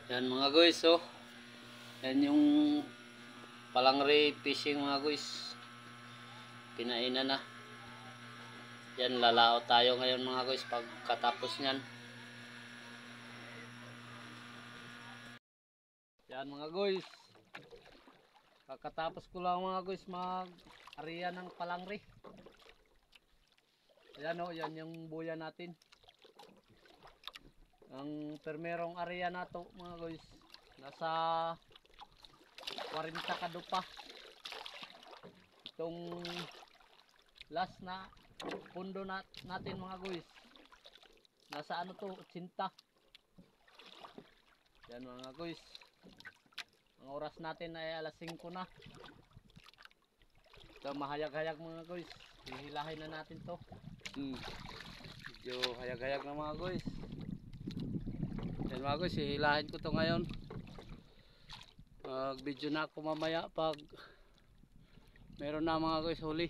Yan mga guys, oh. Yan yung palangre fishing mga guys. Pinainan na. Yan, lalao tayo ngayon mga guys pagkatapos niyan. Yan mga guys. Pagkatapos ko lang mga guys mag-area ng palangre. Yan oh, yan yung buya natin. Ang permerong area na to mga guys, nasa 40 kadupa. Itong last na pundo natin mga guys, nasa ano to, 80. Yan mga guys, ang oras natin ay alas 5 na. Ito mahayag-hayag mga guys, hihilahin na natin to. Medyo hayag-hayag na mga guys. Yan mga guys, hihilahin ko to ngayon. Mag video na ako mamaya pag meron na mga guys huli.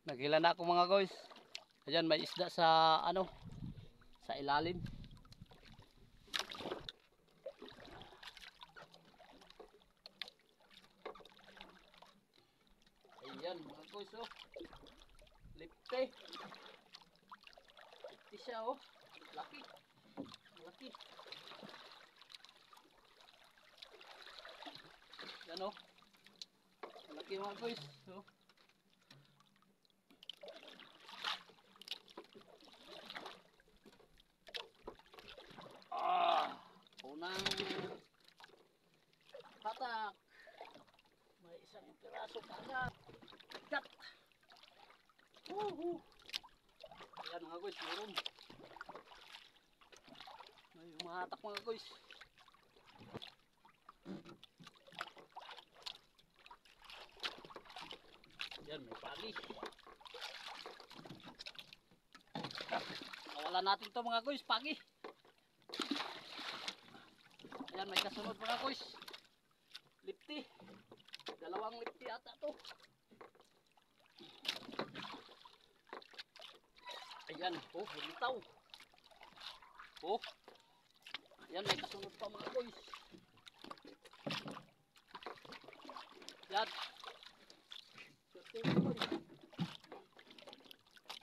Naghila na ako mga guys. Ayan, may isda sa ano, sa ilalim. Ayan mga guys, oh. Lipte. Lipte siya, oh. Laki. Laki. Yan, oh. Laki mga guys, oh. Unang hatak. May isang piraso kagad. Kat. Ayan mga guys, meron. May umahatak mga guys. Ayan, may pagi. Nawalan natin to mga guys, pagi. Ayan, may kasunod mga guys. Lipti. Dalawang lipti ata to. Ayan, oh, lumitaw. Oh. Ayan, may kasunod pa mga guys. Ayan.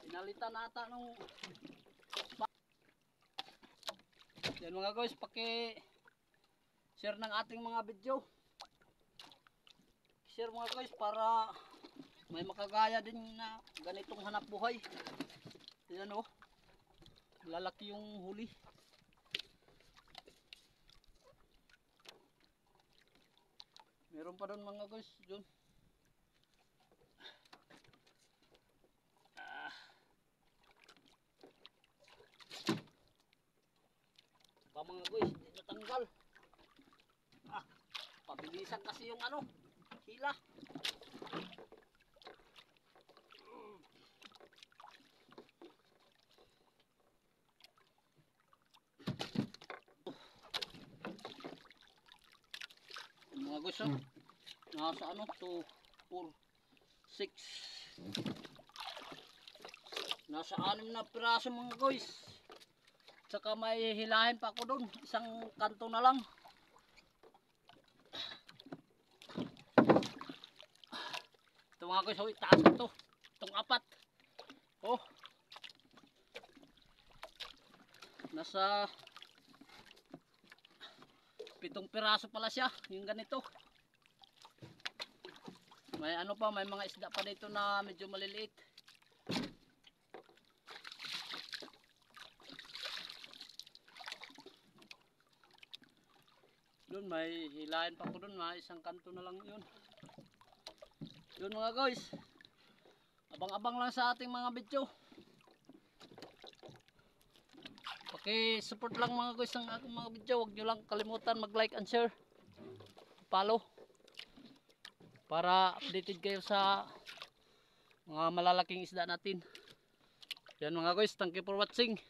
Pinalitan ata nung. Yan mga guys, paki-share ng ating mga video. Share mga guys para may makagaya din na ganitong hanap buhay. Yan oh. Lalaki yung huli. Meron pa doon mga guys, doon. Pa mga guys, hindi natanggal. Pabilisan kasi yung ano, hila. Mga guys, oh. Nasa ano, 2, 4, 6. Nasa 6 na piraso mga guys. Tsaka may hilahin pa ako doon. Isang kanto na lang. Ito mga guys, oh, itaas ito. Itong 4. Oh. Nasa 7 piraso pala siya. Yung ganito. May ano pa, may mga isda pa dito na medyo maliliit. Doon may hilahin pa ko doon, mga isang kanto na lang yun. Yun mga guys, abang-abang lang sa ating mga video. Paki-support lang mga guys ang aking mga video. Huwag nyo lang kalimutan mag-like and share, follow, para updated kayo sa mga malalaking isda natin. Yan mga guys, thank you for watching.